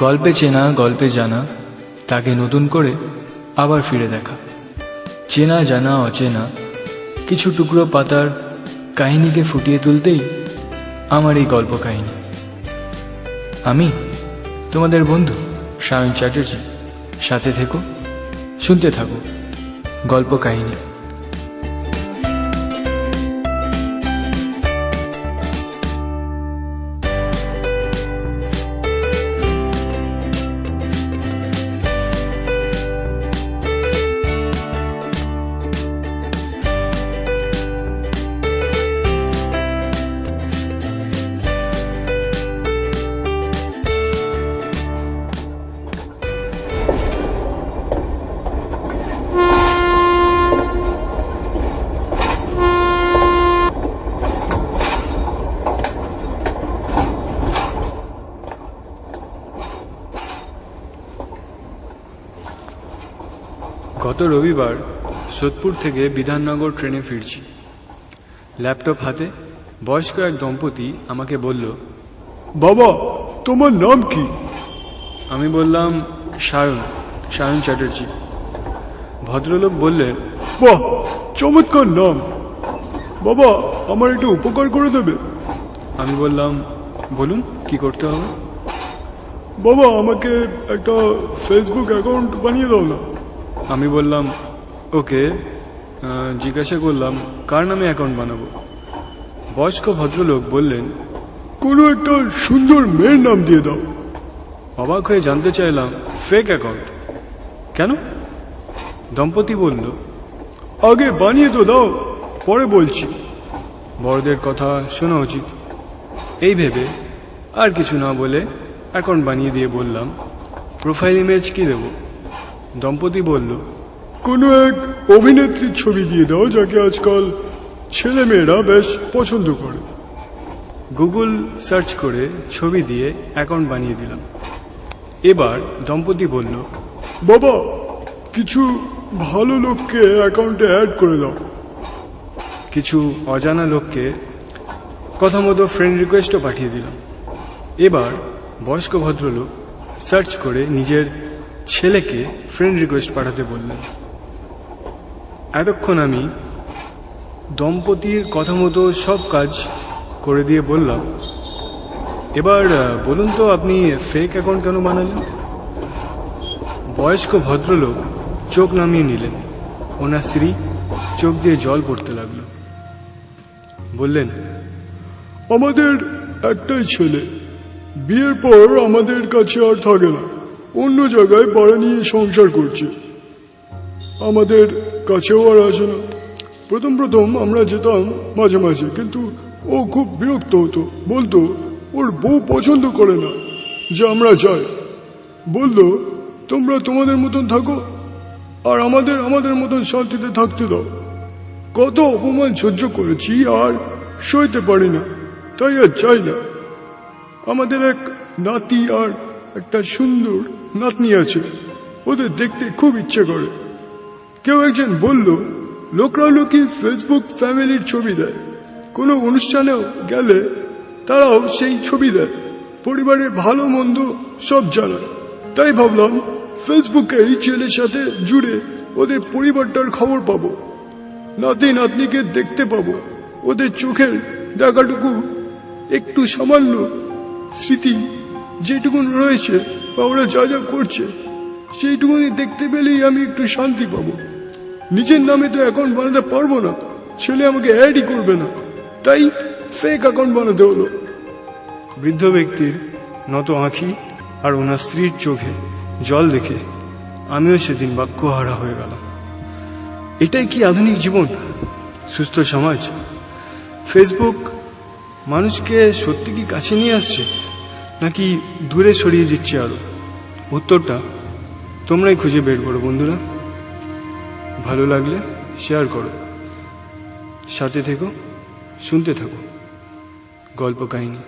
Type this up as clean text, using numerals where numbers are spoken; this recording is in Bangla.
গল্পে চেনা, গল্পে জানা, তাকে নতুন করে আবার ফিরে দেখা। চেনা জানা অচেনা কিছু টুকরো পাতার কাহিনীকে ফুটিয়ে তুলতেই আমার এই গল্প কাহিনী। আমি তোমাদের বন্ধু সায়ন চ্যাটার্জি। সাথে থেকো, শুনতে থাকো গল্প কাহিনী। গত রবিবার সোদপুর থেকে বিধাননগর ট্রেনে ফিরছি। ল্যাপটপ হাতে বয়স্ক এক দম্পতি আমাকে বলল, বাবা, তোমার নাম কি? আমি বললাম সায়ন চ্যাটার্জি। ভদ্রলোক বললেন, বাহ, চমৎকার নাম। বাবা, আমার একটু উপকার করে দেবে? আমি বললাম, বলুন কি করতে হবে। বাবা, আমাকে একটা ফেসবুক অ্যাকাউন্ট বানিয়ে দাও না। আমি বললাম, ওকে। জিজ্ঞাসা করলাম, কার নামে অ্যাকাউন্ট বানাবো? বয়স্ক ভদ্রলোক বললেন, কোনো একটা সুন্দর মেয়ের নাম দিয়ে দাও। অবাক হয়ে জানতে চাইলাম, ফেক অ্যাকাউন্ট কেন? দম্পতি বলল, আগে বানিয়ে তো দাও, পরে বলছি। বড়দের কথা শোনা উচিত এই ভেবে আর কিছু না বলে অ্যাকাউন্ট বানিয়ে দিয়ে বললাম, প্রোফাইল ইমেজ কি দেব? দম্পতি বলল, কোনো এক অভিনেত্রীর ছবি দিয়ে দাও, যাকে আজকাল ছেলে মেয়েরা বেশ পছন্দ করে। গুগল সার্চ করে ছবি দিয়ে অ্যাকাউন্ট বানিয়ে দিলাম। এবার দম্পতি বলল, বাবা, কিছু ভালো লোককে অ্যাকাউন্টে অ্যাড করে দাও। কিছু অজানা লোককে কথা মতো ফ্রেন্ড রিকোয়েস্টও পাঠিয়ে দিলাম। এবার বয়স্ক ভদ্রলোক সার্চ করে নিজের ছেলেকে ফ্রেন্ড রিকোয়েস্ট পাঠাতে বললেন। এতক্ষণ আমি দম্পতির কথা মতো সব কাজ করে দিয়ে বললাম, এবার বলুন তো আপনি ফেক অ্যাকাউন্ট কেন বানালেন? বয়স্ক ভদ্রলোক চোখ নামিয়ে নিলেন। ওনার স্ত্রী চোখ দিয়ে জল পড়তে লাগলো। বললেন, আমাদের একটাই ছেলে, বিয়ের পর আমাদের কাছে আর থাকে না, অন্য জায়গায় ভাড়া নিয়ে সংসার করছে, আমাদের কাছেও আর আসে না। প্রথম আমরা যেতাম মাঝে মাঝে, কিন্তু ও খুব বিরক্ত হতো, বলতো ওর বউ পছন্দ করে না যে আমরা যাই। বললো, তোমরা তোমাদের মতন থাকো আর আমাদের মতন শান্তিতে থাকতে দাও। কত অপমান সহ্য করেছি, আর সইতে পারি না, তাই আর চাই না। আমাদের এক নাতি আর একটা সুন্দর নাতনি আছে, ওদের দেখতে খুব ইচ্ছে করে। কেউ একজন বলল, লোকরা লোকই ফেসবুক ফ্যামিলির ছবি দেয়, কোনো অনুষ্ঠানেও গেলে তারাও সেই ছবি দেয়, পরিবারের ভালো মন্দ সব জানায়। তাই ভাবলাম ফেসবুকে এই ছেলের সাথে জুড়ে ওদের পরিবারটার খবর পাবো, নাতি নাতনিকে দেখতে পাবো, ওদের চোখের দেখাটুকু একটু সামান্য স্মৃতি যেটুকু রয়েছে বা ওরা যা যা করছে সেইটুকুনি দেখতে পেলেই আমি একটু শান্তি পাবো। নিজের নামে তো অ্যাকাউন্ট বানাতে পারবো না, ছেলে আমাকে অ্যাডই করবে না, তাই ফেক অ্যাকাউন্ট বানাতে হলো। বৃদ্ধ ব্যক্তির নত আঁখি আর ওনার স্ত্রীর চোখে জল দেখে আমিও সেদিন বাক্যহারা হয়ে গেলাম। এটাই কি আধুনিক জীবন, সুস্থ সমাজ? ফেসবুক মানুষকে সত্যি কি কাছে নিয়ে আসছে, নাকি দূরে সরিয়ে দিচ্ছে আরো? উত্তরটা তোমরাই খুঁজে বের করো বন্ধুরা। ভালো লাগলে শেয়ার করো, সাথে থেকো, শুনতে থাকো গল্প কাহিনী।